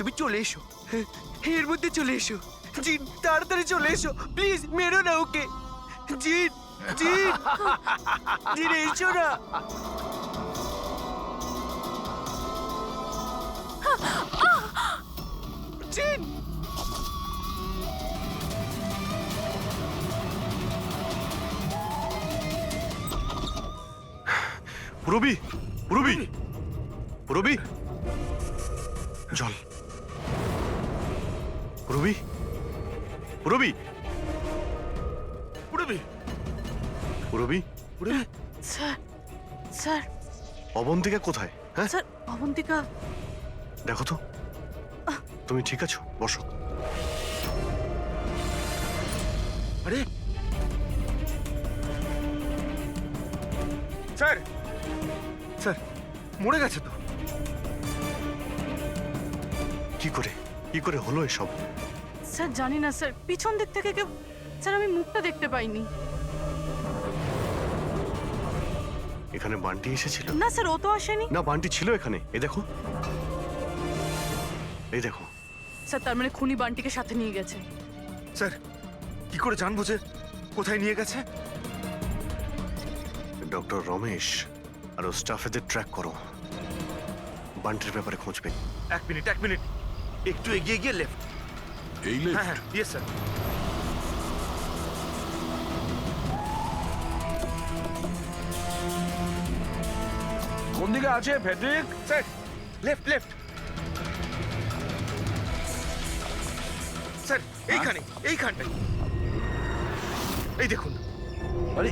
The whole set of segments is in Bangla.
তুমি চলে এসো, এর মধ্যে চলে এসো। জিন, তাড়াতাড়ি চলে এসো, প্লিজ মেরো না ওকে। জিন, জিন, জিন এসো না। জিন, পুরবি, পুরবি, পুরবি, জল। পুরবি, পুরবি, পুরবি, পুরবি, পুরবি। স্যার, স্যার, অবন্তিকা কোথায়? হ্যাঁ, স্যার, অবন্তিকা। দেখো তো, তুমি ঠিক আছো? বসো। আরে স্যার, স্যার মরে গেছে তো। কি করে হলো এসব? স্যার জানি না স্যার, পিছন দিক থেকে কেউ, স্যার আমি মুখটা দেখতে পাইনি। এখানে বান্টি এসেছিল? না স্যার, ও তো আসেনি। না, বান্টি ছিল এখানে। এই দেখো, এই দেখো। স্যার তার মানে খুনি বান্টিকে সাথে নিয়ে গেছে। স্যার কি করে জানবো যে কোথায় নিয়ে গেছে? ডক্টর রমেশ আর স্টাফেদের ট্র্যাক করো, বান্টির ব্যাপারে খোঁজ পেন। এক মিনিট, এক মিনিট, একটু এগিয়ে গিয়ে লেফট। এই হ্যাঁ হ্যাঁ, ইয়েস স্যার। কোন দিকে আছে Friedrich? Sir left, left. Sir এইখানে, এইখানটাই। এই দেখুন। আরে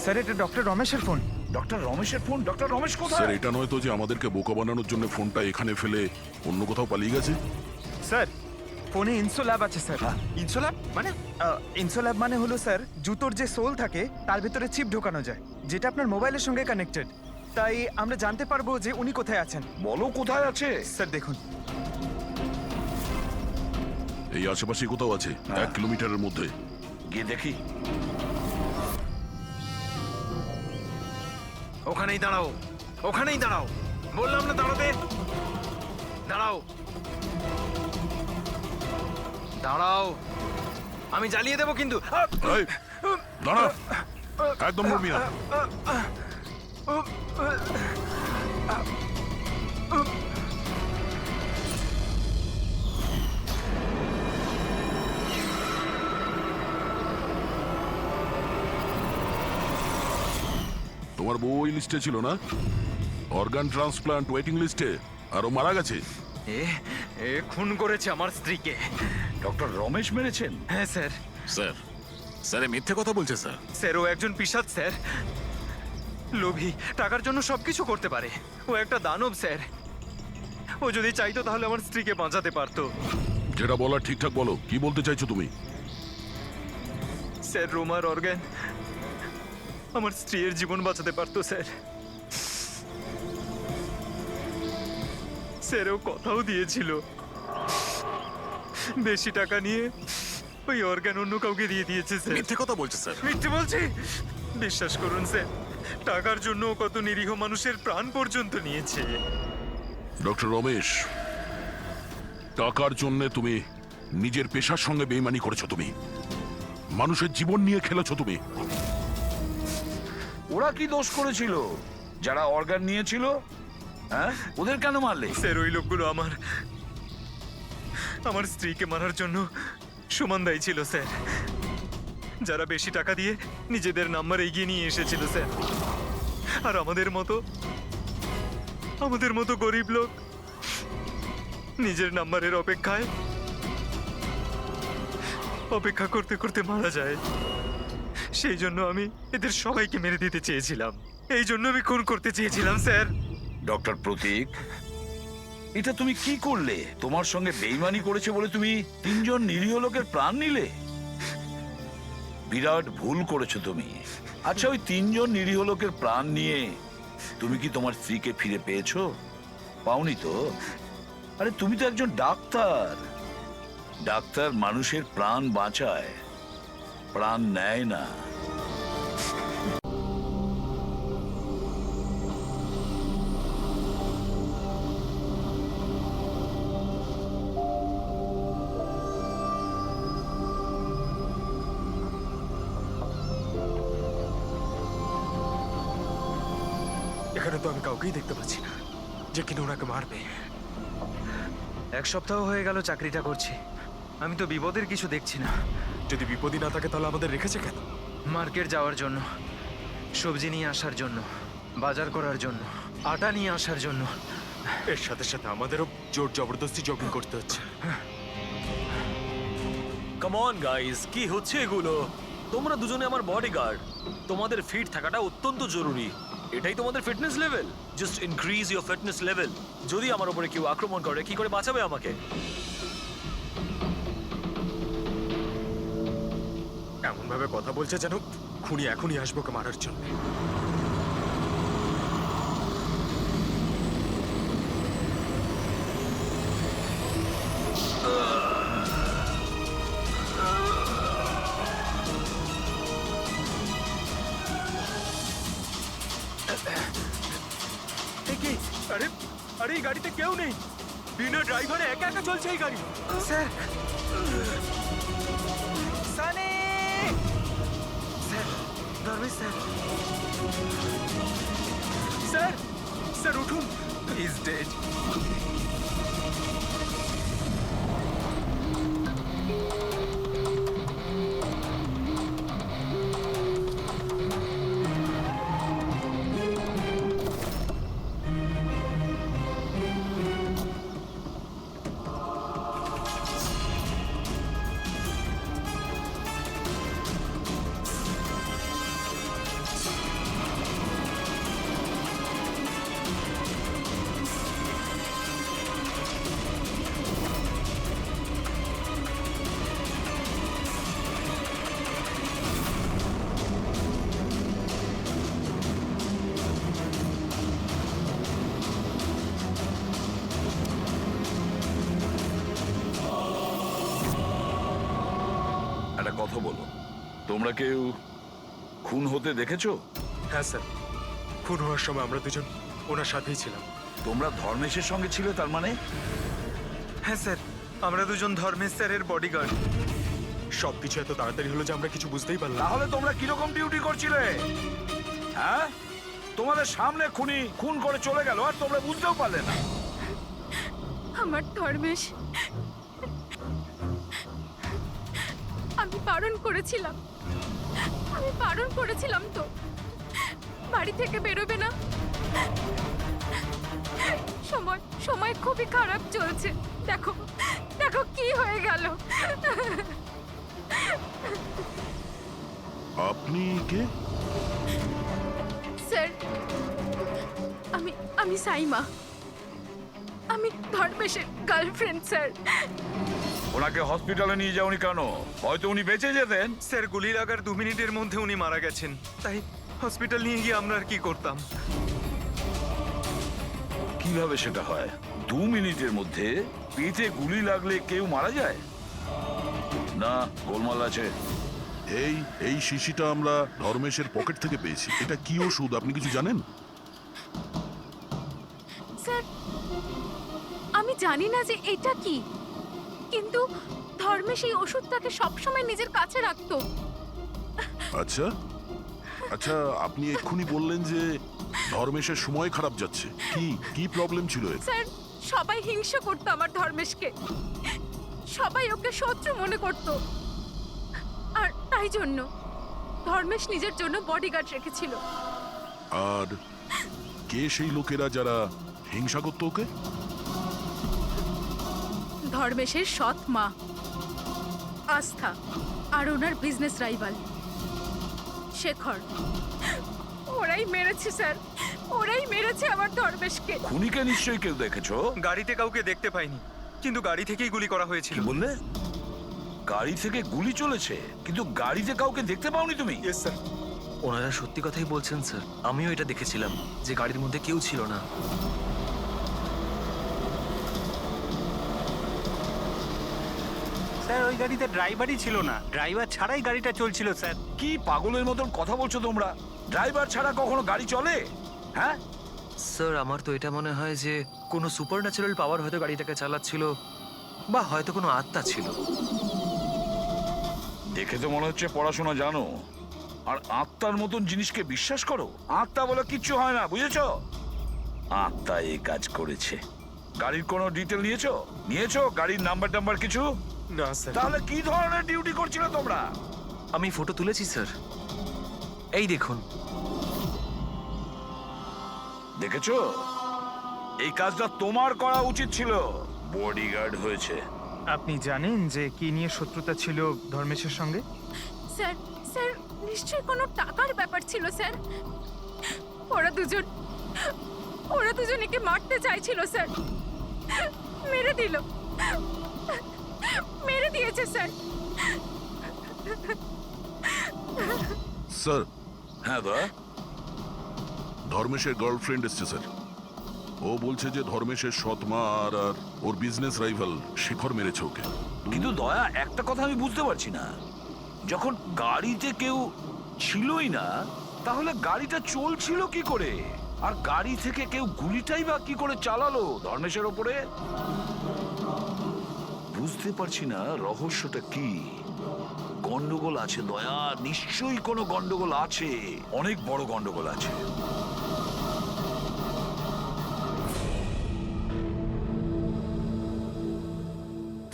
স্যার, এটা ডক্টর রমেশের ফোন। ডক্টর রমেশের ফোন? ডক্টর রমেশ কোথায়? স্যার এটা নয় তো যে আমাদেরকে বোকা বানানোর জন্য ফোনটা এখানে ফেলে অন্য কোথাও পালিয়ে গেছে? স্যার, ফোনে ইনসোল্যাব আছে স্যার। ইনসোল্যাব মানে? ইনসোল্যাব মানে হলো স্যার, জুতোর যে সোল থাকে তার ভিতরে চিপ ঢোকানো যায়, যেটা আপনার মোবাইলের সঙ্গে কানেক্টেড। তাই আমরা জানতে পারবো যে উনি কোথায় আছেন। বলো কোথায় আছে। স্যার দেখুন, এই আশেপাশে কোথাও আছে, 1 কিলোমিটারের মধ্যে। গিয়ে দেখি। ওখানেই দাঁড়াও, ওখানেই দাঁড়াও। বললাম না দাঁড়াতে। দাঁড়াও, দাঁড়াও, আমি জ্বালিয়ে দেবো কিন্তু। এই, দাঁড়া, একদম নড়বি না। তোমার বউ ওই লিস্টে ছিল না? অর্গান ট্রান্সপ্লান্ট ওয়েটিং লিস্টে। আর ও মারা গেছে। এ খুন করেছে আমার স্ত্রীকে। ডক্টর রমেশ মেরেছেন? হ্যাঁ স্যার। স্যার, স্যার মিথ্যে কথা বলছে স্যার। স্যার ও একজন পিশাচ স্যার, লোভী, টাকার জন্য সবকিছু করতে পারে। ও একটা দানব স্যার। ও যদি চাইতো তাহলে আমার স্ত্রীকে বাঁচাতে পারতো। যেটা বলার ঠিকঠাক বলো, কি বলতে চাইছো তুমি? স্যার রোমার অর্গান আমার স্ত্রীর জীবন বাঁচাতে পারতো স্যার। স্যার ও কথাও দিয়েছিল বেশি টাকা নিয়ে ওই অর্গান অন্য কাউকে দিয়ে দিয়েছে স্যার। মিথ্যে কথা বলছে স্যার। মিথ্যে বলছি? বিশ্বাস করুন স্যার, টাকার জন্য ও কত নিরীহ মানুষের প্রাণ পর্যন্ত নিয়েছে। ডক্টর রমেশ, টাকার জন্য তুমি নিজের পেশার সঙ্গে বেইমানি করেছো। তুমি মানুষের জীবন নিয়ে খেলেছো তুমি। ওরা কি দোষ করেছিল যারা অর্গান নিয়েছিল? হ্যাঁ, ওদের কেন মারলে? স্যার ওই লোকগুলো আমার স্ত্রীকে মারার জন্য সমান দায়ী ছিল স্যার। যারা বেশি টাকা দিয়ে নিজেদের নাম্বার এগিয়ে নিয়ে এসেছিল স্যার। আর আমাদের মতো গরিব লোক নিজের নাম্বারের অপেক্ষা করতে করতে মারা যায়। সেই জন্য আমি এদের সবাইকে মেরে দিতে চেয়েছিলাম। এই জন্য আমি খুন করতে চেয়েছিলাম স্যার। ডক্টর প্রতীক, এটা তুমি কি করলে? তোমার সঙ্গে বেইমানি করেছে বলে তুমি 3 জন নিরীহ লোকের প্রাণ নিলে। বিরাট ভুল করেছো তুমি। আচ্ছা, ওই 3 জন নিরীহ লোকের প্রাণ নিয়ে তুমি কি তোমার স্ত্রীকে ফিরে পেয়েছো? পাওনি তো? আরে তুমি তো একজন ডাক্তার। ডাক্তার মানুষের প্রাণ বাঁচায়, প্রাণ নেয় না। এখানে তো আমি কাউকেই দেখতে পাচ্ছি না যে কিনা ওনাকে মারবে। 1 সপ্তাহ হয়ে গেল চাকরিটা করছি, আমি তো বিপদের কিছু দেখছি না। যদি বিপদই না থাকে তাহলে আমাদের রেখেছে কেন? মার্কেট যাওয়ার জন্য, সবজি নিয়ে আসার জন্য, বাজার করার জন্য, আটা নিয়ে আসার জন্য। এর সাথে সাথে আমাদেরও জোর জবরদস্তি জগিং করতে হচ্ছে। কাম অন গাইস, কি হচ্ছে এগুলো? তোমরা দুজনে আমার বডিগার্ড, তোমাদের ফিট থাকাটা অত্যন্ত জরুরি। এটাই তোমাদের fitness level? Just increase your fitness level. যদি আমার উপরে কেউ আক্রমণ করে, কি করে বাঁচাবে আমাকে? এমন ভাবে কথা বলছে যেন খুনি এখনই আসবো ওকে মারার জন্য। কি? আরে আরে এই গাড়িতে কেউ নেই, বিনা ড্রাইভারে একা একা চলছে এই গাড়ি। Sir, Sunny! Sir, Dharmesh sir, sir sir উঠুন। Is dead. একটা কথা বলো, তোমরা কেউ খুন হতে দেখেছো? হ্যাঁ স্যার, খুন হওয়ার সময় আমরা দুজন ওনার সাথেই ছিলাম। তোমরা ধর্মেশের সঙ্গে ছিলে তার মানে? হ্যাঁ স্যার, আমরা দুজন ধর্মেশ স্যারের বডিগার্ড। সবকিছু এত তাড়াতাড়ি হলো যে আমরা কিছু বুঝতেই পারলাম না। তাহলে তোমরা কিরকম ডিউটি করছিলে? হ্যাঁ, তোমাদের সামনে খুনি খুন করে চলে গেল আর তোমরা বুঝতেও পারলে না। আমার ধর্মেশ, আমি বারণ করেছিলাম, তো বাড়ি থেকে বেরোবে না। সময় খুবই খারাপ চলছে, দেখো দেখো কি হয়ে গেল। আপনি কে? স্যার, আমি সাইমা, আমি ধর্মেশের গার্লফ্রেন্ড স্যার। ওনাকে হসপিটালে নিয়ে যাওনি কেন? হয়তো উনি বেঁচে যেতেন। স্যার, গুলি লাগার 2 মিনিটের মধ্যে উনি মারা গেছেন, তাই হসপিটাল নিয়ে গিয়ে আমরা আর কি করতাম। কিভাবে সেটা হয়? 2 মিনিটের মধ্যে পেটে গুলি লাগলে কেউ মারা যায় না? গোলমাল আছে। এই শিশিটা আমরা ধর্মেশের পকেট থেকে পেয়েছি। এটা কি ওষুধ আপনি কিছু জানেন? স্যার, আমি জানি না যে এটা কি, কিন্তু ধর্মেশ এই ওষুধটাকে সবসময় নিজের কাছে রাখতো। আচ্ছা আচ্ছা, আপনি এক্ষুনি বললেন যে ধর্মেশের সময় খারাপ যাচ্ছে। কি প্রবলেম ছিল এর? স্যার, সবাই হিংসা করতো আমার ধর্মেশকে, সবাই ওকে শত্রু মনে করত, আর তাই জন্য ধর্মেশ নিজের জন্য বডিগার্ড রেখেছিল। আর কে সেই লোকেরা যারা হিংসা করতো ওকে? ধর্মেশের সৎ মা আস্থা আর ওনার বিজনেস রাইভাল শেখর। ওরাই মেরেছে স্যার, ওরাই মেরেছে আমার ধর্মেশকে। খুনিকে নিশ্চয়ই কেউ দেখেছো? গাড়িতে কাউকে দেখতে পাইনি, কিন্তু গাড়ি থেকেই গুলি করা হয়েছিল। কি বললে? গাড়ি থেকে গুলি চলেছে, কিন্তু গাড়িতে কাউকে দেখতে পাওনি তুমি? Yes sir. ওনারা সত্যি কথাই বলছেন স্যার, আমিও এটা দেখেছিলাম যে গাড়ির মধ্যে কেউ ছিল না। স্যার, ওই গাড়িতে ড্রাইভারই ছিল না, ড্রাইভার ছাড়াই গাড়িটা চলছিল স্যার। কি পাগলের মতন কথা বলছো তোমরা? ড্রাইভার ছাড়া কখনো গাড়ি চলে? হ্যাঁ, স্যার, আমার তো এটা মনে হয় যে কোনো সুপারন্যাচারাল পাওয়ার হয়তো গাড়িটাকে চালাচ্ছিল, বা হয়তো কোনো আত্মা ছিল। দেখে তো মনে হচ্ছে পড়াশোনা জানো, আর আত্মার মতন জিনিসকে বিশ্বাস করো? আত্মা বলে কিচ্ছু হয় না, বুঝেছো? আত্মা এই কাজ করেছে। গাড়ির কোনো ডিটেল নিয়েছো? নিয়েছো গাড়ির নাম্বার টাম্বার কিছু? না স্যার। তাহলে কি ধরনের ডিউটি করছিলে তোমরা? আমি ফটো তুলেছি স্যার, এই দেখুন। দেখেছো, এই কাজটা তোমার করা উচিত ছিল। বডিগার্ড হয়েছে। আপনি জানেন যে কি নিয়ে শত্রুতা ছিল ধর্মেশের সঙ্গে? স্যার স্যার নিশ্চয়ই কোনো টাকার ব্যাপার ছিল স্যার। ওরা দুজন একে মারতে চাইছিল স্যার। মেরে দিয়েছে স্যার। স্যার, হ্যাঁ দা, ধর্মেশের গার্লফ্রেন্ড এসছে স্যার। ও বলছে যে ধর্মেশের সৎ মা আর ওর বিজনেস রাইভাল শেখর মেরেছে ওকে। কিন্তু দয়া, একটা কথা আমি বুঝতে পারছি না, যখন গাড়িতে কেউ ছিলই না তাহলে গাড়িটা চলছিল কি করে? আর গাড়ি থেকে কেউ গুলিটাই বা কি করে চালালো ধর্মেশের ওপরে? বুঝতে পারছি না রহস্যটা কি। গন্ডগোল আছে দয়া, নিশ্চয়ই কোনো গন্ডগোল আছে, অনেক বড় গন্ডগোল আছে।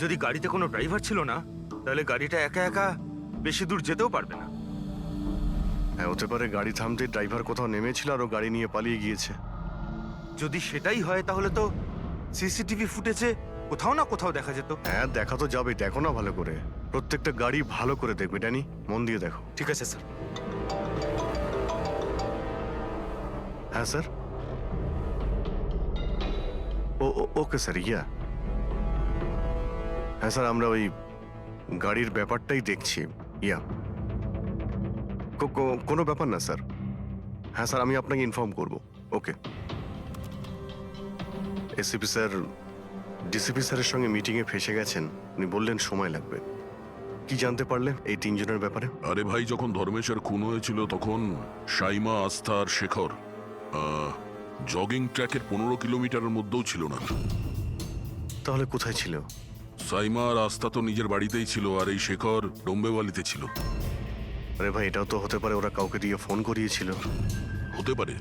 যদি গাড়িতে কোনো ড্রাইভার ছিল না, তাহলে গাড়িটা একা একা বেশি দূর যেতেও পারবে না। হ্যাঁ, হতে পারে গাড়ি থামতে ড্রাইভার কোথাও নেমেছিল আর ও গাড়ি নিয়ে পালিয়ে গিয়েছে। যদি সেটাই হয় তাহলে তো সিসিটিভি ফুটেজে কোথাও না কোথাও দেখা যেত। হ্যাঁ, দেখা তো যাবে। দেখো না ভালো করে, প্রত্যেকটা গাড়ি ভালো করে দেখবে ড্যানি, মন দিয়ে দেখো। ঠিক আছে স্যার। হ্যাঁ স্যার। ওকে স্যার, ইয়া। হ্যাঁ স্যার, আমরা ওই গাড়ির ব্যাপারটাই দেখছি। ইয়া, কোনো ব্যাপার না স্যার। হ্যাঁ স্যার, আমি আপনাকে ইনফর্ম করব। ওকে। এসিপি স্যার ডিসিপি স্যারের সঙ্গে মিটিংয়ে ফেসে গেছেন। উনি বললেন সময় লাগবে। কি জানতে পারলে এই তিনজনের ব্যাপারে? আরে ভাই, যখন ধর্মেশের খুন হয়েছিল তখন সাইমা, আস্থা আর শেখর জগিং ট্র্যাকের 15 কিলোমিটারের মধ্যেও ছিল না। তাহলে কোথায় ছিল? সাইমা আর আস্থা তো নিজের বাড়িতেই ছিল, আর এই শেখর ডোম্বেওয়ালিতে ছিল। আরে ভাই, এটাও তো হতে পারে ওরা কাউকে দিয়ে ফোন করিয়েছিল। হতে পারে,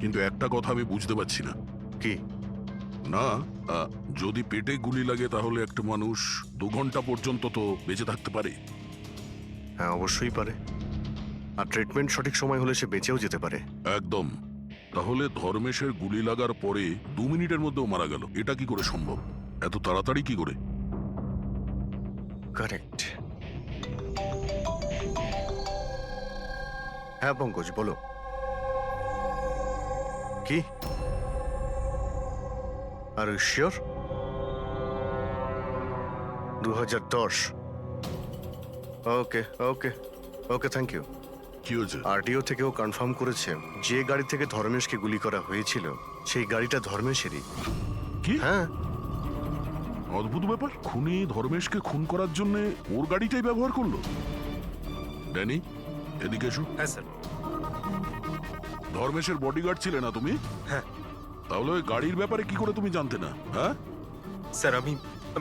কিন্তু একটা কথা আমি বুঝতে পারছি না। কি? না, যদি পেটে গুলি লাগে তাহলে একটা মানুষ 2 ঘন্টা পর্যন্ত তো বেঁচে থাকতে পারে। হ্যাঁ, অবশ্যই পারে। আর ট্রিটমেন্ট সঠিক সময় হলে সে বেঁচেও যেতে পারে। একদম। তাহলে ধর্মেশের গুলি লাগার পরে 2 মিনিটের মধ্যেও মারা গেল, এটা কি করে সম্ভব? এত তাড়াতাড়ি কি করে? কারেক্ট। হ্যাঁ পঙ্কজ, বলো। কি? আর sure? 2010। Okay okay okay, thank you. কি হয়েছে? আরটিও থেকেও কনফার্ম করেছে যে গাড়ি থেকে ধর্মেশকে গুলি করা হয়েছিল সেই গাড়িটা ধর্মেশেরই। কি? হ্যাঁ। অদ্ভুত ব্যাপার, খুনি ধর্মেশকে খুন করার জন্য ওর গাড়িটাই ব্যবহার করলো। ড্যানি, এদিকে এসো। হ্যাঁ স্যার। ধর্মেশের বডিগার্ড ছিলে না তুমি? হ্যাঁ। তাহলে ওই গাড়ির ব্যাপারে কি করে তুমি জানতে না? হ্যাঁ স্যার, আমি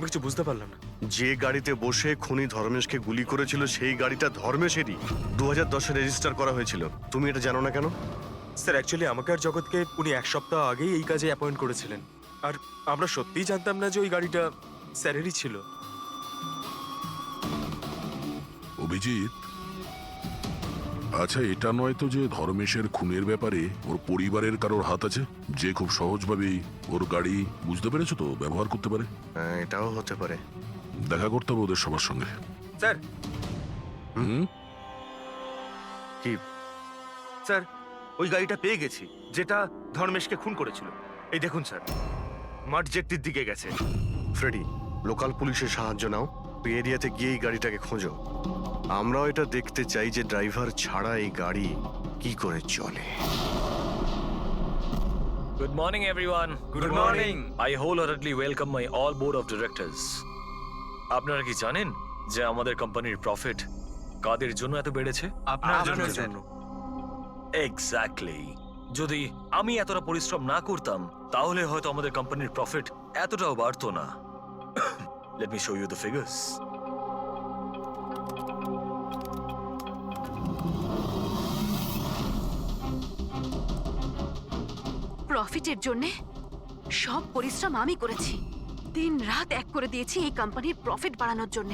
কিছু বুঝতে পারলাম না। যে গাড়িতে বসে খুনি ধর্মেশকে গুলি করেছিল সেই গাড়িটা ধর্মেশেরই। 2010-এ রেজিস্টার করা হয়েছিল। তুমি এটা জানো না কেন? স্যার, অ্যাকচুয়ালি আমাকে আর জগৎকে উনি 1 সপ্তাহ আগেই এই কাজে অ্যাপয়েন্ট করেছিলেন, আর আমরা সত্যিই জানতাম না যে ওই গাড়িটা স্যারেরই ছিল। অভিজিৎ, আচ্ছা এটা নয় তো যে ধর্মেশের খুনের ব্যাপারে ওর পরিবারের কারোর হাত আছে, যে খুব সহজভাবেই ওর গাড়ি, বুঝতে পেরেছো তো, ব্যবহার করতে পারে? হ্যাঁ, এটাও হতে পারে। দেখা করতে হবে ওদের সবার সঙ্গে। স্যার। হুম? কি? স্যার, ওই গাড়িটা পেয়ে গেছি যেটা ধর্মেশকে খুন করেছিল। এই দেখুন স্যার, মাঠ জেটির দিকে গেছে। ফ্রেডি, লোকাল পুলিশের সাহায্য নাও। ওই এরিয়াতে গিয়ে এই গাড়িটাকে খোঁজো। আমরাও এটা দেখতে চাই যে ড্রাইভার ছাড়া এই গাড়ি কি করে চলে। Good morning, everyone. Good morning. I wholeheartedly welcome my all board of directors. আপনারা কি জানেন যে আমাদের কোম্পানির প্রফিট কাদের জন্য এত বেড়েছে? আপনার জন্য। এক্স্যাক্টলি। যদি আমি এতটা পরিশ্রম না করতাম তাহলে হয়তো আমাদের কোম্পানির প্রফিট এতটাও বাড়তো না। Let me show you the figures. প্রফিটের জন্য সব পরিশ্রম আমি করেছি, দিন রাত এক করে দিয়েছি এই কোম্পানির প্রফিট বাড়ানোর জন্য।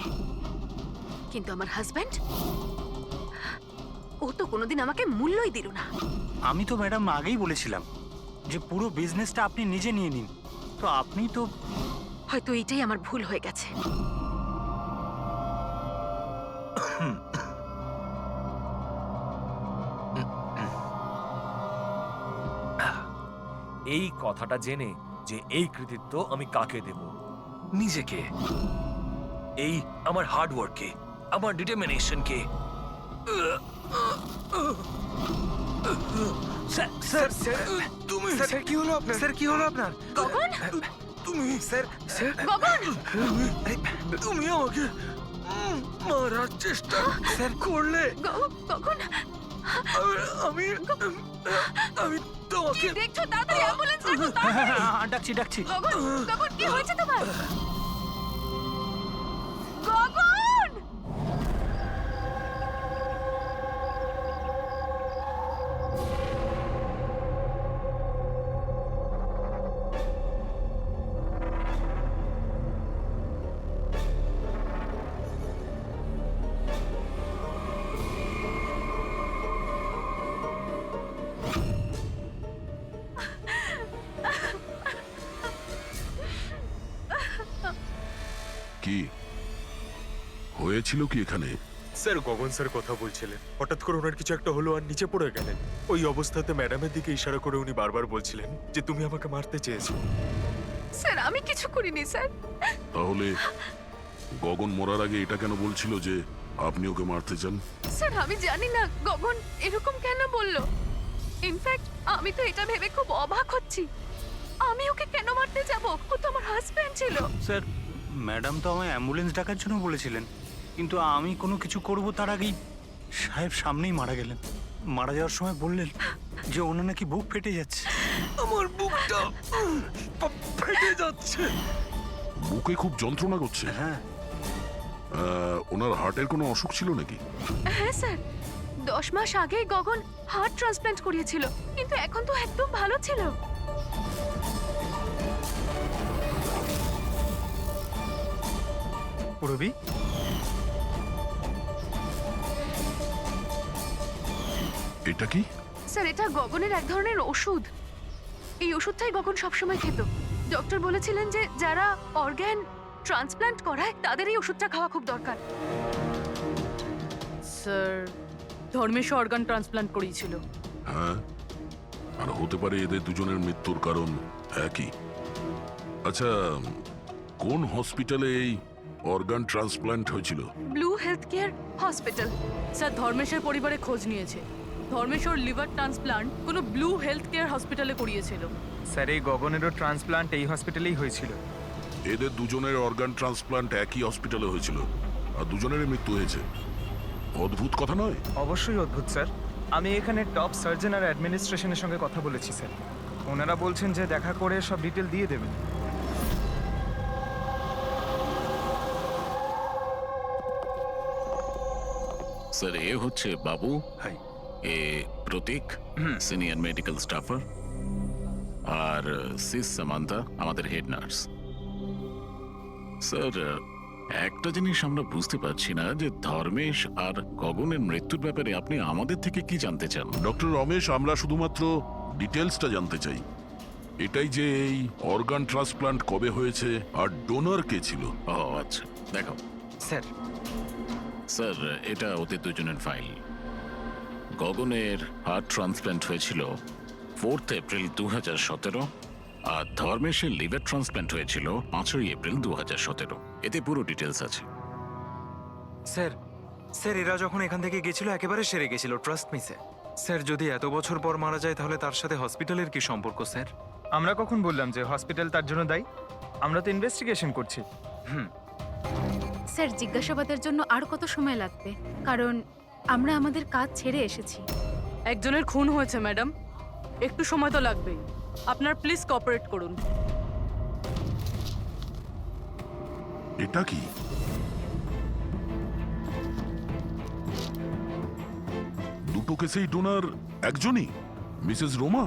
কিন্তু আমার হাজবেন্ড, ও তো কোনোদিন আমাকে মূল্যই দিল না। আমি তো ম্যাডাম আগেই বলেছিলাম যে পুরো বিজনেসটা আপনি নিজে নিয়ে নিন, তো আপনি তো হয়তো এইটাই আমার ভুল হয়ে গেছে। এই কথাটা জেনে যে এই কৃতিত্ব আমি কাকে দেব? নিজেকে। এই আমার হার্ডওয়ার্ককে, আমার ডিটারমিনেশনকে। স্যার তুমি স্যার কি হলো আপনার? স্যার কি হলো আপনার? গগন, তুমি স্যার স্যার গগন, তুমি আমাকে মারার চেষ্টা করলে। গগন, আমি আমি তোমাকে কি দেখছো? তাড়াতাড়ি অ্যাম্বুলেন্স ডাকো, তাড়াতাড়ি। ডাকছি ডাকছি। গগন, গগন, কি হয়েছে তোমার? গগন! কি হয়েছিল কি এখানে? স্যার গগন স্যার কথা বলছিলেন, হঠাৎ করে ওনার কিছু একটা হলো আর নিচে পড়ে গেলেন। ওই অবস্থাতে ম্যাডামের দিকে ইশারা করে উনি বারবার বলছিলেন যে তুমি আমাকে মারতে চেয়েছো। স্যার আমি কিছু করিনি স্যার। তাহলে গগন মরার আগে এটা কেন বলছিল যে আপনি ওকে মারতে চান? স্যার আমি জানি না গগন এরকম কেন বলল। ইনফ্যাক্ট আমি তো এটা ভেবে খুব অবাক হচ্ছি, আমি ওকে কেন মারতে যাব? ও তো আমার হাজবেন্ড ছিল। স্যার ম্যাডাম তো আমায় অ্যাম্বুলেন্স ডাকার জন্য বলেছিলেন, কিন্তু আমি কোনো কিছু করব তার আগেই সাহেব সামনেই মারা গেলেন। মারা যাওয়ার সময় বললেন যে ওনার নাকি বুক ফেটে যাচ্ছে। আমার বুকটা ফেটে যাচ্ছে। বুকে খুব যন্ত্রণা করছে? হ্যাঁ। ওনার হার্টের কোনো অসুখ ছিল নাকি? হ্যাঁ স্যার, 10 মাস আগেই গগন হার্ট ট্রান্সপ্ল্যান্ট করিয়েছিল, কিন্তু এখন তো একদম ভালো ছিল। রবি, এটা কি? স্যার এটা গগনের এক ধরনের ওষুধ। এই ওষুধটাই গগন সবসময় খেত। ডক্টর বলেছিলেন যে যারা অর্গ্যান ট্রান্সপ্ল্যান্ট করায় তাদের এই ওষুধটা খাওয়া খুব দরকার। স্যার ধর্মেশ অর্গান ট্রান্সপ্ল্যান্ট করিয়েছিল। হ্যাঁ, আর হতে পারে এদের দুজনের মৃত্যুর কারণ একই। আচ্ছা, কোন হসপিটালে এই অর্গান ট্রান্সপ্ল্যান্ট হয়েছিল? Blue health care hospital. Sir ধর্মেশের পরিবারে খোঁজ নিয়েছে, ধর্মেশ ওর লিভার ট্রান্সপ্ল্যান্ট কোনো ব্লু হেলথ কেয়ার হসপিটালে করিয়েছিল। স্যার এই গগনেরও ট্রান্সপ্লান্ট এই হসপিটালেই হয়েছিল। এদের দুজনের অর্গান ট্রান্সপ্ল্যান্ট একই হসপিটালে হয়েছিল আর দুজনেরই মৃত্যু হয়েছে। অদ্ভুত কথা নয়? অবশ্যই অদ্ভুত স্যার। আমি এখানে টপ সার্জন আর অ্যাডমিনিস্ট্রেশনের সঙ্গে কথা বলেছি স্যার। ওনারা বলছেন যে দেখা করে সব ডিটেল দিয়ে দেবেন। স্যার এ হচ্ছে বাবু, হাই। এ প্রতীক সিনিয়র মেডিকেল স্টাফার, আর সিস সামান্তা আমাদের হেড নার্স। স্যার একটা জিনিস আমরা বুঝতে পারছি না যে ধর্মেশ আর গগনের মৃত্যুর ব্যাপারে আপনি আমাদের থেকে কি জানতে চান? ডক্টর রমেশ, আমরা শুধুমাত্র ডিটেলসটা জানতে চাই। এটাই যে এই অর্গান ট্রান্সপ্ল্যান্ট কবে হয়েছে আর ডোনার কে ছিল। ও আচ্ছা, দেখো স্যার স্যার এটা ওদের দুজনের ফাইল। গগনের হার্ট ট্রান্সপ্ল্যান্ট হয়েছিল 4 এপ্রিল 2017, আর ধর্মেশের লিভার ট্রান্সপ্ল্যান্ট হয়েছিল 5 এপ্রিল 2017। এতে পুরো ডিটেলস আছে। স্যার স্যার এরা যখন এখান থেকে গেছিল একেবারে সেরে গেছিল, ট্রাস্ট মি স্যার। স্যার যদি এত বছর পর মারা যায় তাহলে তার সাথে হসপিটালের কি সম্পর্ক স্যার? আমরা কখন বললাম যে হসপিটাল তার জন্য দায়ী? আমরা তো ইনভেস্টিগেশন করছি। স্যার জিজ্ঞাসাবাদের জন্য আর কত সময় লাগবে? কারণ আমরা আমাদের কাজ ছেড়ে এসেছি। একজনের খুন হয়েছে ম্যাডাম, একটু সময় তো লাগবেই। আপনার প্লিজ কোঅপারেট করুন। এটা কি? দুটো কেসেই ডোনার একজনই, মিসেস রোমা।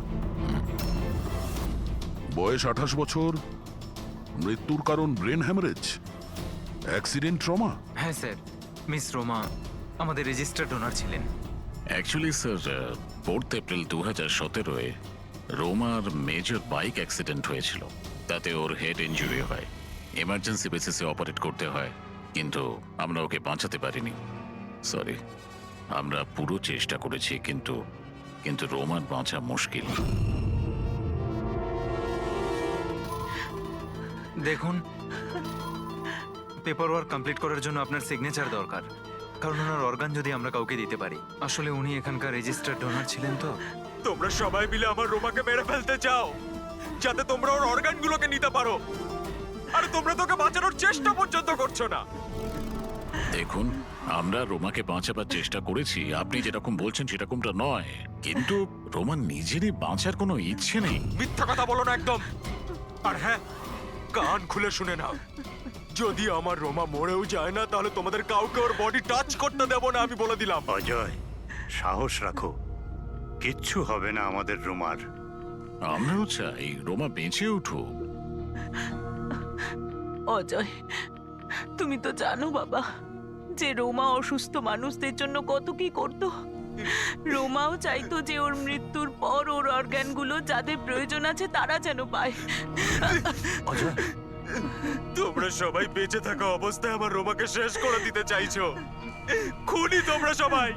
বয়স 28 বছর, মৃত্যুর কারণ ব্রেন হ্যামারেজ, অ্যাক্সিডেন্ট ট্রমা। হ্যাঁ স্যার, মিস রোমা আমাদের রেজিস্টার ডোনার ছিলেন। অ্যাকচুয়ালি স্যার 4 এপ্রিল 2017-এ রোমার মেজর বাইক অ্যাক্সিডেন্ট হয়েছিল। তাতে ওর হেড ইনজুরি হয়, এমার্জেন্সি বেসিসে অপারেট করতে হয়, কিন্তু আমরা ওকে বাঁচাতে পারিনি। সরি, আমরা পুরো চেষ্টা করেছি, কিন্তু রোমার বাঁচা মুশকিল। দেখুন, পেপার ওয়ার্ক কমপ্লিট করার জন্য আপনার সিগনেচার দরকার, কারণ ওনার অর্গান যদি আমরা কাউকে দিতে পারি। আসলে উনি এখানকার রেজিস্টার ডোনার ছিলেন তো। তোমরা সবাই মিলে আমার রোমাকে মেরে ফেলতে চাও যাতে তোমরা ওর অর্গানগুলোকে নিতে পারো, আর তোমরা তোকে বাঁচানোর চেষ্টা পর্যন্ত করছো না। দেখুন, আমরা রোমাকে বাঁচাবার চেষ্টা করেছি, আপনি যেরকম বলছেন সেরকমটা নয়, কিন্তু রোমার নিজেরই বাঁচার কোনো ইচ্ছে নেই। মিথ্যা কথা বলো না একদম। আর হ্যাঁ, কান খুলে শুনে নাও, যদি আমার রোমা মরেও যায় না, তাহলে তোমাদের কাউকে ওর বডি টাচ করতে দেবো না, আমি বলে দিলাম। অজয়, সাহস রাখো, কিচ্ছু হবে না আমাদের রোমার। আমরাও চাই রোমা বেঁচে উঠুক। অজয়, তুমি তো জানো বাবা যে রোমা অসুস্থ মানুষদের জন্য কত কি করতো। রোমাও চাইতো যে ওর মৃত্যুর পর ওর অর্গানগুলো যাদের প্রয়োজন আছে তারা যেন পায়। অজয়, তোমরা সবাই বেঁচে থাকা অবস্থায় আমার রোমাকে শেষ করে দিতে চাইছো। খুনি তোমরা সবাই,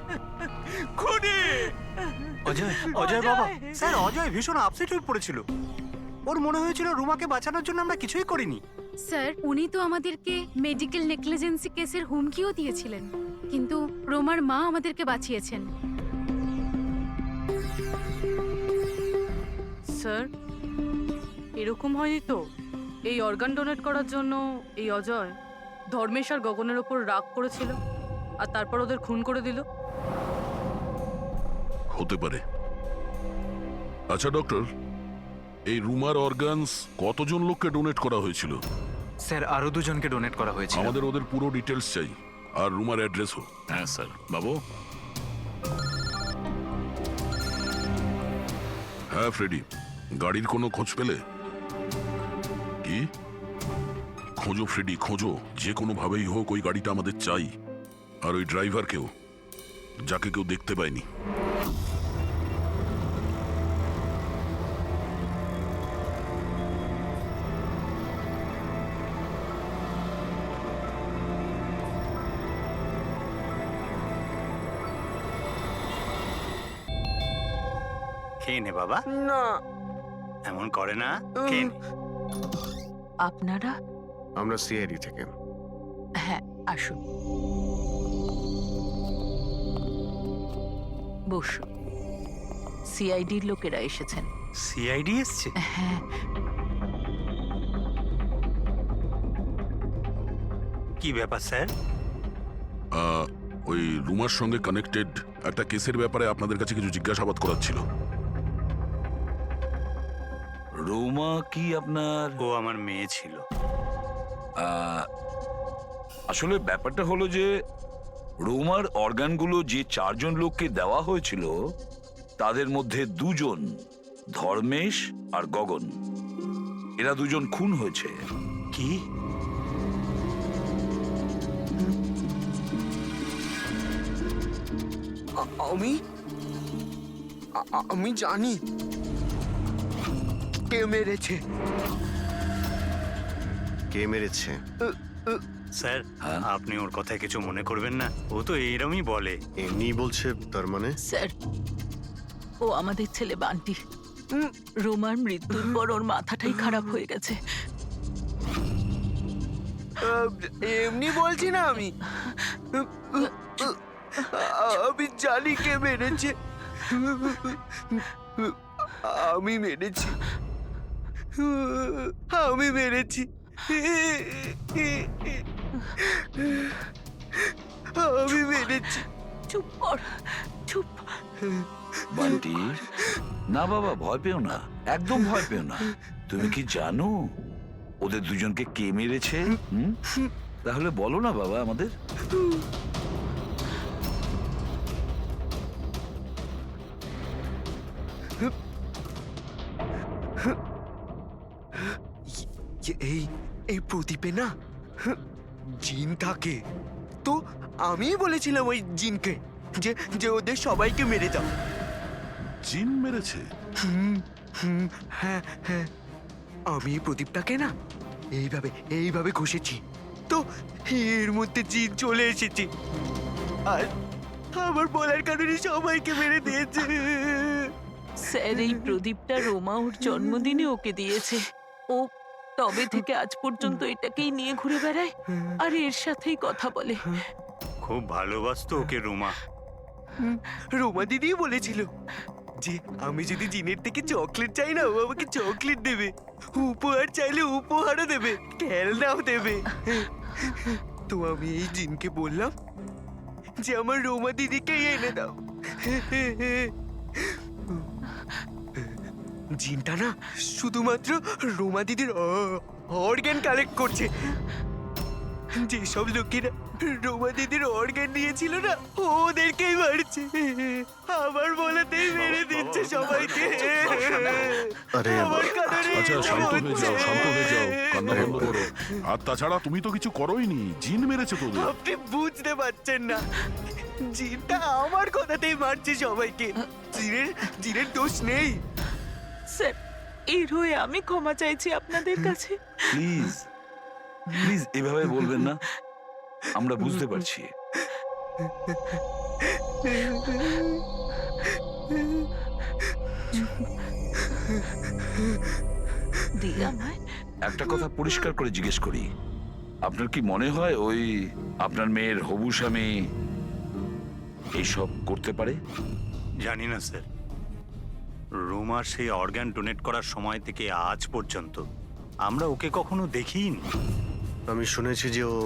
খুনি। অজয়, অজয় বাবা, স্যার অজয় ভীষণ আপসেট হয়ে পড়েছিল। ওর মনে হয়েছিল রুমাকে বাঁচানোর জন্য আমরা কিছুই করিনি। স্যার, উনি তো আমাদেরকে মেডিকেল নেগলিজেন্সি কেসের হুমকিও দিয়েছিলেন, কিন্তু রোমার মা আমাদেরকে বাঁচিয়েছেন। স্যার, এরকম হয়নি তো? এই অর্গান ডোনেট করার জন্য এই অজয় ধর্মেশ আর গগনের ওপর রাগ করেছিল আর তারপর ওদের খুন করে দিল। হতে পারে। আচ্ছা ডক্টর, এই রুমার অর্গানস কতজন লোককে ডোনেট করা হয়েছিল? স্যার, আরো 2 জনকে ডোনেট করা হয়েছিল। আমাদের ওদের পুরো ডিটেলস চাই, আর রুমার অ্যাড্রেসও। হ্যাঁ স্যার। বাবু। হ্যাঁ ফ্রেডি, গাড়ির কোনো খোঁজ পেলে? কি? খোঁজো ফ্রেডি, খোঁজো, যে কোনো ভাবেই হোক ওই গাড়িটা আমাদের চাই, আর ওই ড্রাইভারকেও, যাকে কেউ দেখতে পায়নি। খেয়ে নে বাবা। না, এমন করে না, খেয়ে নে। আপনারা? আমরা সিআইডি থেকে। হ্যাঁ, আসুন, বসুন। সিআইডির লোকেরা এসেছেন। সিআইডি এসছে? হ্যাঁ। কি ব্যাপার স্যার? ওই রুমার সঙ্গে কানেক্টেড একটা কেসের ব্যাপারে আপনাদের কাছে কিছু জিজ্ঞাসাবাদ করার ছিল। রোমা কি আপনার? ও আমার মেয়ে ছিল। আসলে ব্যাপারটা হলো যে রোমার অর্গানগুলো যে 4 জন লোককে দেওয়া হয়েছিল তাদের মধ্যে 2 জন, ধর্মেশ আর গগন, এরা 2 জন খুন হয়েছে। কি? আমি জানি কে মেরেছে। কে মেরেছে? স্যার, আপনি ওর কথায় কিছু মনে করবেন না, ও তো এইরকমই বলে। এমনি বলছে তার মানে? স্যার, ও আমাদের ছেলে বান্টি। রোমার মৃত্যুর পর ওর মাথাটাই খারাপ হয়ে গেছে। এমনি বলছি না, আমি জানি কে মেরেছে। আমি মেরেছি, আমি মেরেছি, আমি মেরেছি। চুপ কর, চুপ। বান্টি, না বাবা, ভয় পেও না, একদম ভয় পেও না। তুমি কি জানো ওদের 2 জনকে কে মেরেছে? তাহলে বলো না বাবা আমাদের। এই এই প্রদীপে না জিন থাকে। তো আমিই বলেছিলাম ওই জিনকে যে যে ওদের সবাইকে মেরে দাও। জিন মেরেছে? হ্যাঁ হ্যাঁ, আমি এই প্রদীপটাকে না এইভাবে এইভাবে ঘষেছি, তো এর মধ্যে জিন চলে এসেছে আর আমার বলার কারণে সবাইকে মেরে দিয়েছে। স্যার, এই প্রদীপটা রোমা ওর জন্মদিনে ওকে দিয়েছে। ও তবে থেকে আজ পর্যন্ত এটাকেই নিয়ে ঘুরে বেড়ায় আর এর সাথেই কথা বলে। খুব ভালোবাসতো ওকে রুমা। রোমা দিদি বলেছিল যে আমি যদি জিনের থেকে চকলেট চাই না, ও আমাকে চকলেট দেবে, উপহার চাইলে উপহারও দেবে, খেলনাও দেবে। তো আমি এই জিনকে বললাম যে আমার রোমা দিদিকে এনে দাও। জিনটা না শুধুমাত্র রোমা দিদির অর্গান কালেক্ট করছে। যেসব লোকেরা রোমা দিদির অর্গান নিয়েছিল না, ওদেরকেই মারছে। আমার বলাতেই মেরে দিচ্ছে সবাইকে। আরে আমার কারণে আচ্ছা, এসব শান্ত হয়ে যাও, হচ্ছে। শান্ত হয়ে যাও, কান্না বন্ধ করো। আর তাছাড়া তুমি তো কিছু করোইনি, জিন মেরেছে তোদের। আপনি বুঝতে পারছেন না, জিনটা আমার কথাতেই মারছে সবাইকে। জিনের দোষ নেই। স্যার, এর হয়ে আমি ক্ষমা চাইছি আপনাদের কাছে। প্লিজ প্লিজ এভাবে বলবেন না, আমরা বুঝতে পারছি। দিদি আমায় একটা কথা পরিষ্কার করে জিজ্ঞেস করি, আপনার কি মনে হয় ওই আপনার মেয়ের হবু স্বামী এইসব করতে পারে? জানি না স্যার। রুমার সেই অর্গান ডোনেট করার সময় থেকে আজ পর্যন্ত আমরা ওকে কখনো দেখিনি। আমি শুনেছি যে ও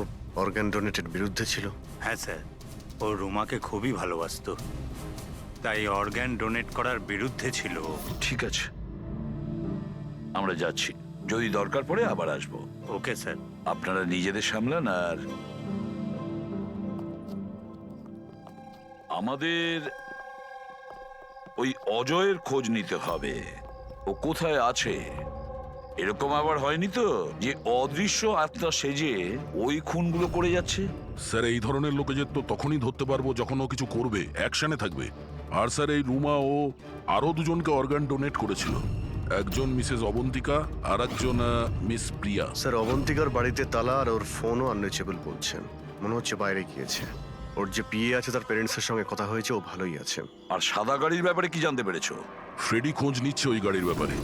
অর্গান ডোনেটের বিরুদ্ধে ছিল। হ্যাঁ স্যার, ও রুমাকে খুবই ভালোবাসতো, তাই অর্গান ডোনেট করার বিরুদ্ধে ছিল ও। ঠিক আছে, আমরা যাচ্ছি, যদি দরকার পড়ে আবার আসবো। Okay sir. আপনারা নিজেদের সামলান। আর আমাদের ওই অজয়ের খোঁজ নিতে হবে, ও কোথায় আছে। এরকম আবার হয়নি তো যে অদৃশ্য আত্মা সেজে ওই খুনগুলো করে যাচ্ছে? স্যার, এই ধরনের লোকেদের তো তখনই ধরতে পারবো যখন ও কিছু করবে, অ্যাকশনে থাকবে। আর স্যার, এই রুমা ও আরো দুজনকে অর্গান ডোনেট করেছিল, একজন মিসেস অবন্তিকা আর একজন মিস প্রিয়া। স্যার, অবন্তিকার বাড়িতে তালা আর ওর ফোনও আনরিচেবল বলছেন। মনে হচ্ছে বাইরে গিয়েছে। ওর যে পিএ আছে তার প্যারেন্টসের সঙ্গে কথা হয়েছে, ও ভালোই আছে। আর সাদা গাড়ির ব্যাপারে কি জানতে পেরেছো? ফ্রেডি খোঁজ নিচ্ছে ওই গাড়ির ব্যাপারে।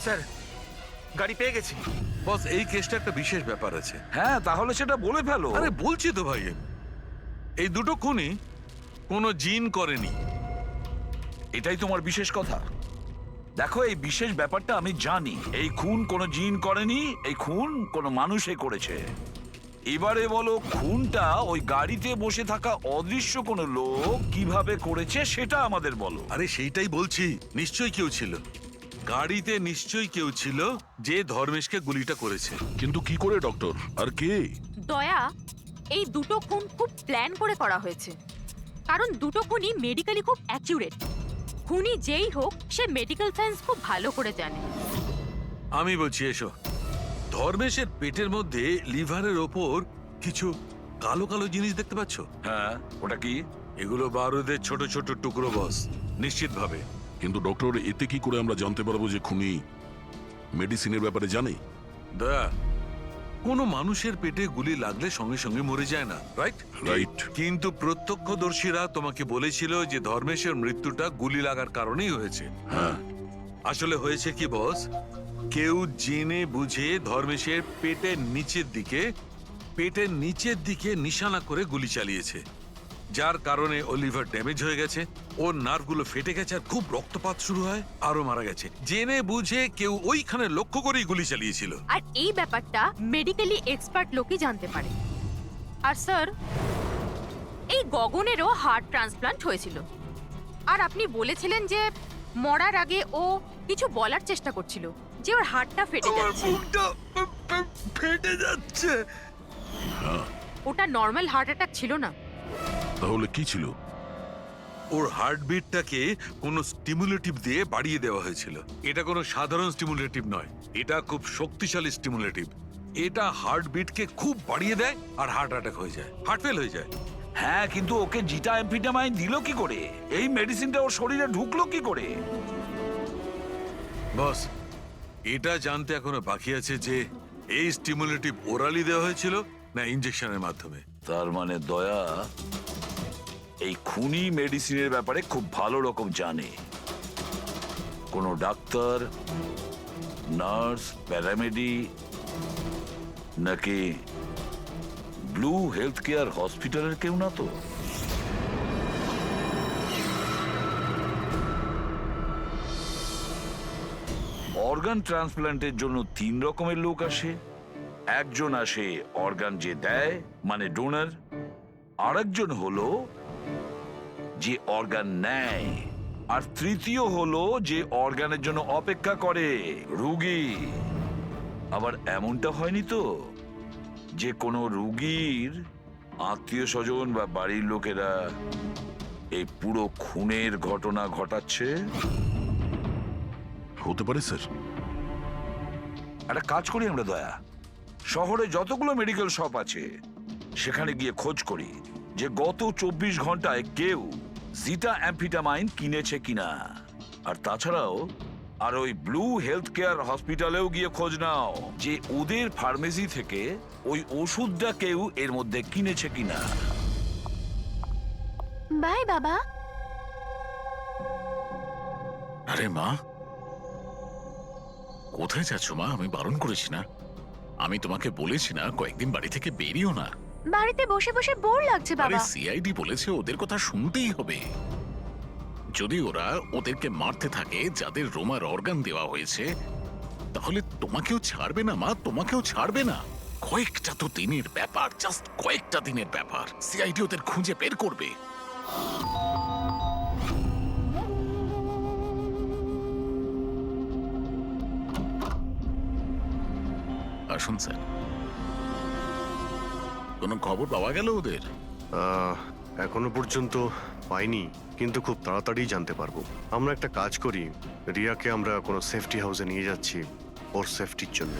স্যার, গাড়ি পেয়ে গেছি। বস, এই কেসটা একটা বিশেষ ব্যাপার আছে। হ্যাঁ, তাহলে সেটা বলে ফেলো। আরে বলছি তো ভাই, এই দুটো খুনই কোনো জিন করেনি। এটাই তোমার বিশেষ কথা। দেখো, এই বিশেষ ব্যাপারটা আমি জানি। এই খুন কোনো জিন করেনি, এই খুন কোনো মানুষই করেছে। এবারে বলো, খুনটা ওই গাড়িতে বসে থাকা অদৃশ্য কোনো লোক কিভাবে করেছে সেটা আমাদের বলো। আরে সেইটাই বলছি, নিশ্চয়ই কেউ ছিল গাড়িতে, নিশ্চয়ই কেউ ছিল যে ধর্মেশকে গুলিটা করেছে। কিন্তু কি করে ডক্টর, আর কে? দয়া, এই দুটো খুন খুব প্ল্যান করে করা হয়েছে, কারণ দুটো খুনই মেডিকেলি খুব অ্যাকিউরেট। খুনি যেই হোক, সে মেডিকেল সায়েন্স খুব ভালো করে জানে। আমি বলছি, এসো। ধর্মেশের পেটের মধ্যে লিভারের ওপর কিছু কালো কালো জিনিস দেখতে পাচ্ছ? হ্যাঁ, ওটা কি? এগুলো বারুদের ছোট ছোট টুকরো, বস, নিশ্চিতভাবে। কিন্তু ডক্টর, এতে কি করে আমরা জানতে পারবো যে খুনি মেডিসিনের ব্যাপারে জানে? দয়া, কোনো মানুষের পেটে গুলি লাগলে সঙ্গে সঙ্গে মরে যায় না, রাইট? রাইট। কিন্তু প্রত্যক্ষদর্শীরা তোমাকে বলেছিল যে ধর্মেশের মৃত্যুটা গুলি লাগার কারণেই হয়েছে। হ্যাঁ। আসলে হয়েছে কি বস, কেউ জেনে বুঝে ধর্মেশের পেটের নিচের দিকে নিশানা করে গুলি চালিয়েছে, যার কারণে ও লিভার ড্যামেজ হয়ে গেছে, ওর নার্ভগুলো ফেটে গেছে আর খুব রক্তপাত শুরু হয়, আরো মারা গেছে। জেনে বুঝে কেউ ওইখানে লক্ষ্য করেই গুলি চালিয়েছিল। আর এই ব্যাপারটা মেডিকেলি এক্সপার্ট লোকই জানতে পারে। আর স্যার, এই গগনেরও হার্ট ট্রান্সপ্লান্ট হয়েছিল, আর আপনি বলেছিলেন যে মরার আগে ও কিছু বলার চেষ্টা করছিল, যে ওর হার্টটা ফেটে আমার যাচ্ছে। বুকটা ফেটে যাচ্ছে। ওটা নর্মাল হার্ট অ্যাটাক ছিল না। তাহলে কি ছিল? ওর হার্টবিটটাকে কোনো স্টিমুলেটিভ দিয়ে বাড়িয়ে দেওয়া হয়েছিল। এটা কোনো সাধারণ স্টিমুলেটিভ নয়, এটা খুব শক্তিশালী স্টিমুলেটিভ। এটা হার্টবিটকে খুব বাড়িয়ে দেয় আর হার্ট অ্যাটাক হয়ে যায়, হার্ট ফেল হয়ে যায়। হ্যাঁ, কিন্তু ওকে জিটা অ্যাম্ফিটামাইন দিল কি করে? এই মেডিসিনটা ওর শরীরে ঢুকলো কি করে? বস, এটা জানতে এখনো বাকি আছে যে এই স্টিমুলেটিভ ওরালি দেওয়া হয়েছিল না ইনজেকশনের মাধ্যমে। তার মানে দয়া এই খুনি মেডিসিনের ব্যাপারে খুব ভালো রকম জানে। কোনো ডাক্তার, নার্স, প্যারামেডি নাকি ব্লু হেলথ কেয়ার হসপিটালের কেউ না তো? অর্গান ট্রান্সপ্ল্যান্টের জন্য 3 রকমের লোক আসে। একজন আসে অর্গান যে দেয়, মানে ডোনার। আরেকজন হলো যে অর্গান নেয়, আর তৃতীয় হলো যে অর্গানের জন্য অপেক্ষা করে, রুগী। আবার এমনটা হয়নি তো যে কোনো রুগীর আত্মীয় স্বজন বা বাড়ির লোকেরা এই পুরো খুনের ঘটনা ঘটাচ্ছে? হতে পারে স্যার। একটা কাজ করি আমরা দয়া, শহরে যতগুলো মেডিকেল শপ আছে সেখানে গিয়ে খোঁজ করি যে গত 24 ঘন্টায় কেউ জিটা অ্যাম্ফিটামাইন কিনেছে কিনা। আর তাছাড়াও আর ওই ব্লু হেলথ কেয়ার হসপিটালেও গিয়ে খোঁজ নাও যে ওদের ফার্মেসি থেকে ওই ওষুধটা কেউ এর মধ্যে কিনেছে কিনা। বাই বাবা। আরে মা, কোথায় যাচ্ছ মা? আমি বারণ করেছি না? আমি তোমাকে বলেছি না কয়েকদিন বাড়ি থেকে বেরিও না? বাড়িতে বসে বসে বোর লাগছে আরে সিআইডি বলেছে ওদের কথা শুনতেই হবে। যদি ওরা ওদেরকে মারতে থাকে যাদের রোমার অর্গান দেওয়া হয়েছে, তাহলে তোমাকেও ছাড়বে না মা, তোমাকেও ছাড়বে না। কয়েকটা তো দিনের ব্যাপার, জাস্ট কয়েকটা দিনের ব্যাপার। সিআইডি ওদের খুঁজে বের করবে। আসুন স্যার। কোনো খবর পাওয়া গেল ওদের? এখনো পর্যন্ত পাইনি, কিন্তু খুব তাড়াতাড়ি জানতে পারবো। আমরা একটা কাজ করি, রিয়াকে আমরা কোনো সেফটি হাউসে নিয়ে যাচ্ছি ওর সেফটির জন্য।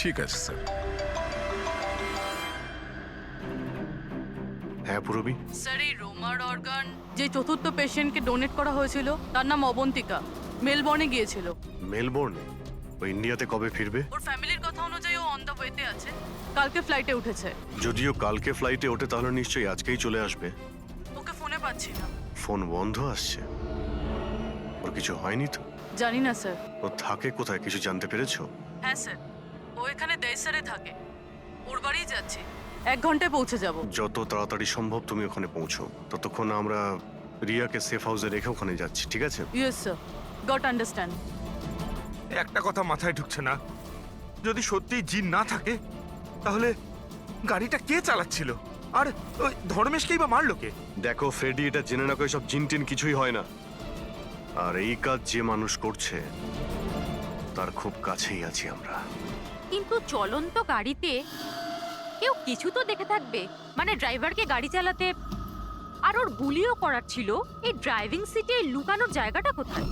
ঠিক আছে স্যার। হ্যাঁ পুরবি। স্যার, এই রোমার অর্গান যে চতুর্থ পেশেন্টকে ডোনেট করা হয়েছিল তার নাম অবন্তিকা, মেলবর্নে গিয়েছিল। মেলবোর্নে? ও ইন্ডিয়াতে কবে ফিরবে? ওর ফ্যামিলির কথা অনুযায়ী ও অন দ্য ওয়েতে আছে, কালকে ফ্লাইটে উঠেছে। যদিও কালকে ফ্লাইটে ওঠে তাহলে নিশ্চয়ই আজকেই চলে আসবে। ওকে ফোনে পাচ্ছি না। ফোন বন্ধ আসছে। ওর কিছু হয়নি তো? জানি না স্যার। ও থাকে কোথায় কিছু জানতে পেরেছো? হ্যাঁ স্যার, ও এখানে দেশারে থাকে, ওর বাড়িই যাচ্ছি। 1 ঘন্টায় পৌঁছে যাব। যত তাড়াতাড়ি সম্ভব তুমি ওখানে পৌঁছো, ততক্ষণ আমরা রিয়াকে সেফ হাউসে রেখে ওখানে যাচ্ছি, ঠিক আছে? Yes sir, goat understand. একটা কথা মাথায় ঢুকছে না, যদি সত্যি জিন না থাকে তাহলে গাড়িটা কে চালাচ্ছিল, আর ওই ধর্মেশকেই বা মারলো কে? দেখো ফ্রেডি, এটা জেনে না সব জিন টিন কিছুই হয় না। আর এই কাজ যে মানুষ করছে তার খুব কাছেই আছি আমরা। কিন্তু চলন্ত গাড়িতে কেউ কিছু তো দেখে থাকবে, মানে ড্রাইভারকে গাড়ি চালাতে। আর ওর গুলিও করার ছিল। এই ড্রাইভিং সিটে লুকানোর জায়গাটা কোথায়?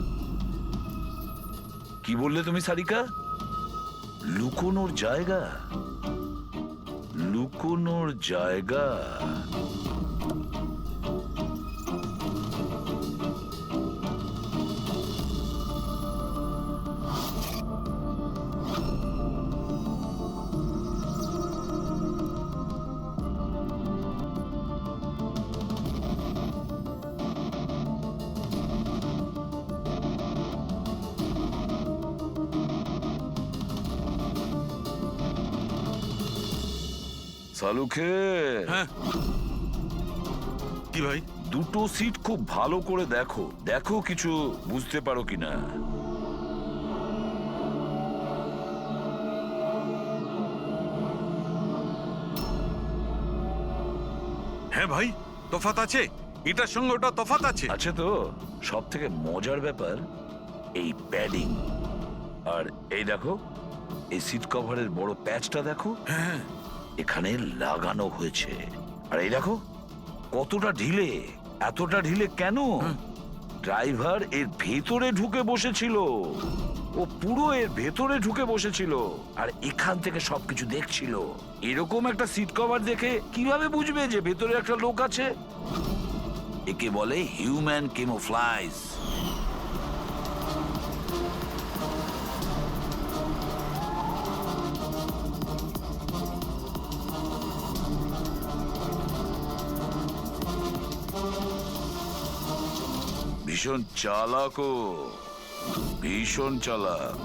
কি বললে তুমি সারিকা? লুকোনোর জায়গা? লুকোনোর জায়গা? সালুখে, হ্যাঁ কি ভাই? দুটো সিট খুব ভালো করে দেখো, দেখো কিছু বুঝতে পারো কিনা। হ্যাঁ ভাই, তফাৎ আছে, এটার সঙ্গে ওটা তফাৎ আছে। আচ্ছা, তো সব থেকে মজার ব্যাপার এই প্যাডিং, আর এই দেখো এই সিট কভারের বড় প্যাচটা দেখো, হ্যাঁ, এখানে লাগানো হয়েছে। আর এই দেখো কতটা ঢিলে, এতটা ঢিলে কেন? ড্রাইভার এর ভেতরে ঢুকে বসেছিল, ও পুরো এর ভেতরে ঢুকে বসেছিল আর এখান থেকে সবকিছু দেখছিল। এরকম একটা সিট কভার দেখে কিভাবে বুঝবে যে ভেতরে একটা লোক আছে? একে বলে হিউম্যান ক্যামোফ্লাজ। ভীষণ চালাক ও, ভীষণ চালাক।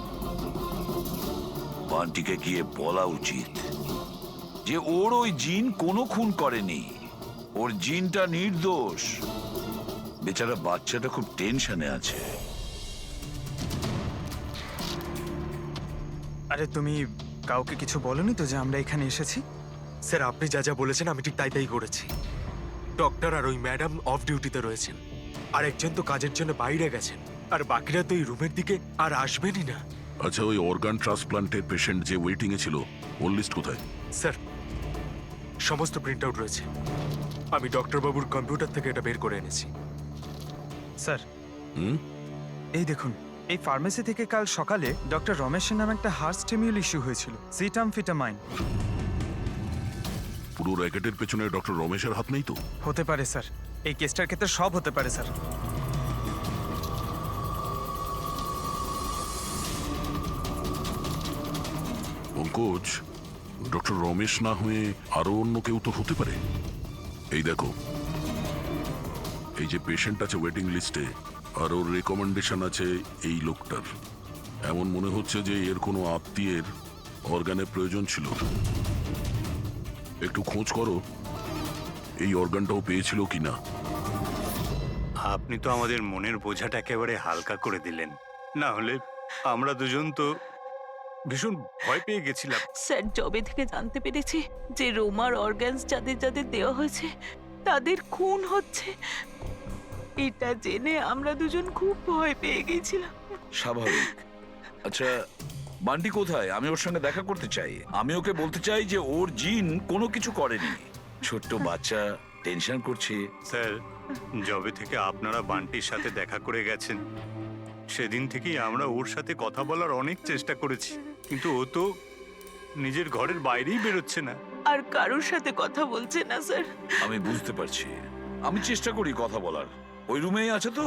বান্টিকে গিয়ে বলা উচিত যে ওর ওই জিন কোনো খুন করেনি, ওর জিনটা নির্দোষ। বেচারা বাচ্চাটা খুব টেনশনে আছে। আরে তুমি কাউকে কিছু বলনি তো যে আমরা এখানে এসেছি? স্যার, আপনি যা যা বলেছেন আমি ঠিক তাই করেছি। ডক্টর আর ওই ম্যাডাম অফ ডিউটিতে রয়েছেন, আর একজন তো কাজের জন্য বাইরে গেছেন, আর বাকিরা তো এই রুমের দিকে আর আসবেনই না। আচ্ছা, ওই অর্গান ট্রান্সপ্লান্টের পেশেন্ট যে ওয়েটিং এ ছিল, ওর লিস্ট কোথায়? স্যার, সমস্ত প্রিন্ট আউট রয়েছে। আমি ডক্টর বাবুর কম্পিউটার থেকে এটা বের করে এনেছি। স্যার, হুম? এই দেখুন, এই ফার্মেসি থেকে কাল সকালে ডক্টর রমেশের নামে একটা হার্ট স্টিমিউল ইস্যু হয়েছিল, সিটামফিটামাইন। পুরো র্যাকেটের পেছনে ডক্টর রমেশের হাত নেই তো? হতে পারে স্যার, এই কেসটার ক্ষেত্রে সব হতে পারে স্যার। পঙ্কজ, ডক্টর রমেশ না হয়ে আরো অন্য কেউ তো হতে পারে। এই দেখো, এই যে পেশেন্ট আছে ওয়েটিং লিস্টে, আর ওর রেকমেন্ডেশন আছে এই লোকটার। এমন মনে হচ্ছে যে এর কোনো আত্মীয়ের অর্গানের প্রয়োজন ছিল। একটু খোঁজ করো এই অর্গানটাও পেয়েছিল কিনা। আপনি তো আমাদের মনের বোঝাটা একেবারে হালকা করে দিলেন, না হলে আমরা দুজন তো ভীষণ ভয় পেয়ে গেছিলাম। স্যার, জবে থেকে জানতে পেরেছি যে রোমার অর্গানস যাদের যাদের দেওয়া হয়েছে তাদের খুন হচ্ছে, এটা জেনে আমরা দুজন খুব ভয় পেয়ে গেছিলাম। স্বাভাবিক। আচ্ছা, বান্টি কোথায়? আমি ওর সঙ্গে দেখা করতে চাই। আমি ওকে বলতে চাই যে ওর জিন কোনো কিছু করেনি। ছোট্ট বাচ্চা টেনশন করছে। স্যার, যবে থেকে আপনারা বান্টির সাথে দেখা করে গেছেন, সেদিন থেকেই আমরা ওর সাথে কথা বলার অনেক চেষ্টা করেছি, কিন্তু ও তো নিজের ঘরের বাইরেই বেরোচ্ছে না। আর কারোর সাথে কথা বলছে না স্যার। আমি বুঝতে পারছি, আমি চেষ্টা করি কথা বলার। ওই রুমেই আছে তো?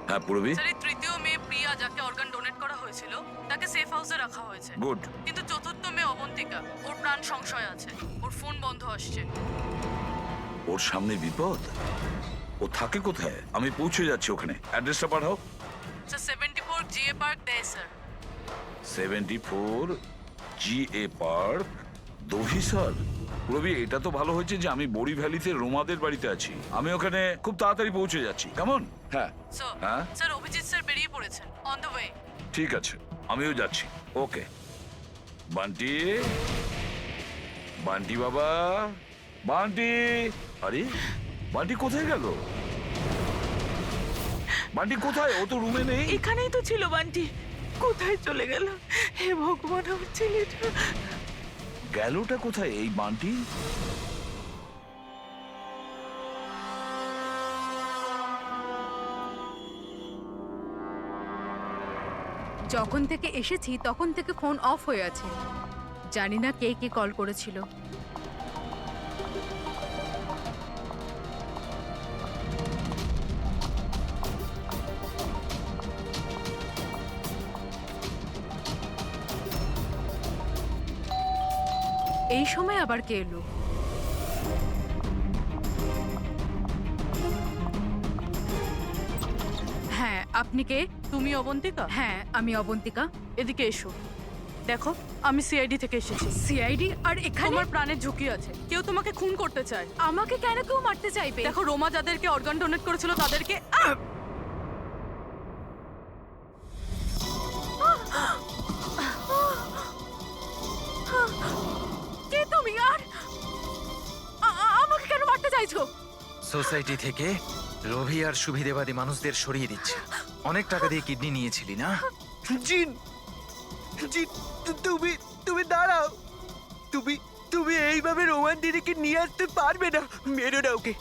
হ্যাঁ পূরবী। স্যার, এই তৃতীয় মেয়ে প্রিয়া যাকে অর্গান ডোনেট করা হয়েছিল তাকে সেফ হাউসে রাখা হয়েছে। গুড। কিন্তু চতুর্থ মেয়ে অবন্তিকা, ওর প্রাণ সংশয় আছে, ওর ফোন বন্ধ আসছে। ওর সামনে বিপদ। ও থাকে কোথায়? আমি পৌঁছে যাচ্ছি ওখানে। অ্যাড্রেসটা পাঠাও। স্যার, 74 জিএ পার্ক দেয় sir. 74 GA park, Dahisar. Ravi, এটা তো ভালো হয়েছে যে আমি বড়ি ভ্যালিতে রোমাদের বাড়িতে আছি। আমি ওখানে খুব তাড়াতাড়ি পৌঁছে যাচ্ছি। কেমন? হ্যাঁ হ্যাঁ, স্যার, অভিজিৎ স্যার বেরিয়ে পড়েছেন, অন দ্য ওয়ে। ঠিক আছে, আমিও যাচ্ছি। ওকে। বান্টি, বান্টি বাবা, বান্টি। আরে বান্টি কোথায় গেল? বান্টি কোথায়? ও তো রুমে নেই। এখানেই তো ছিল বান্টি, কোথায় চলে গেল? হে ভগবান, আমার ছেলেটা গেলটা কোথায় এই বান্টি? যখন থেকে এসেছি তখন থেকে ফোন অফ হয়ে আছে, জানি না কে কে কল করেছিল। এই সময় আবার কে এলো? হ্যাঁ, আপনি কে? তুমি অবন্তিকা? হ্যাঁ, আমি অবন্তিকা। এদিকে এসো। দেখো, আমি সিআইডি থেকে এসেছি। সিআইডি? আর এখানে? তোমার প্রাণের ঝুঁকি আছে, কেউ তোমাকে খুন করতে চায়। আমাকে কেন কেউ মারতে চাইবে? দেখো, রোমা যাদেরকে অর্গান ডোনেট করেছিল তাদেরকে দিয়েছো? সোসাইটি থেকে লোভী আর সুবিধেবাদী মানুষদের সরিয়ে দিচ্ছে। অনেক টাকা দিয়ে কিডনি নিয়েছিলি না? জিন জিন তুমি তুমি দাঁড়াও। তুমি তুমি এইভাবে রোমান দিদিকে নিয়ে আসতে পারবে না। মেরো না ওকে,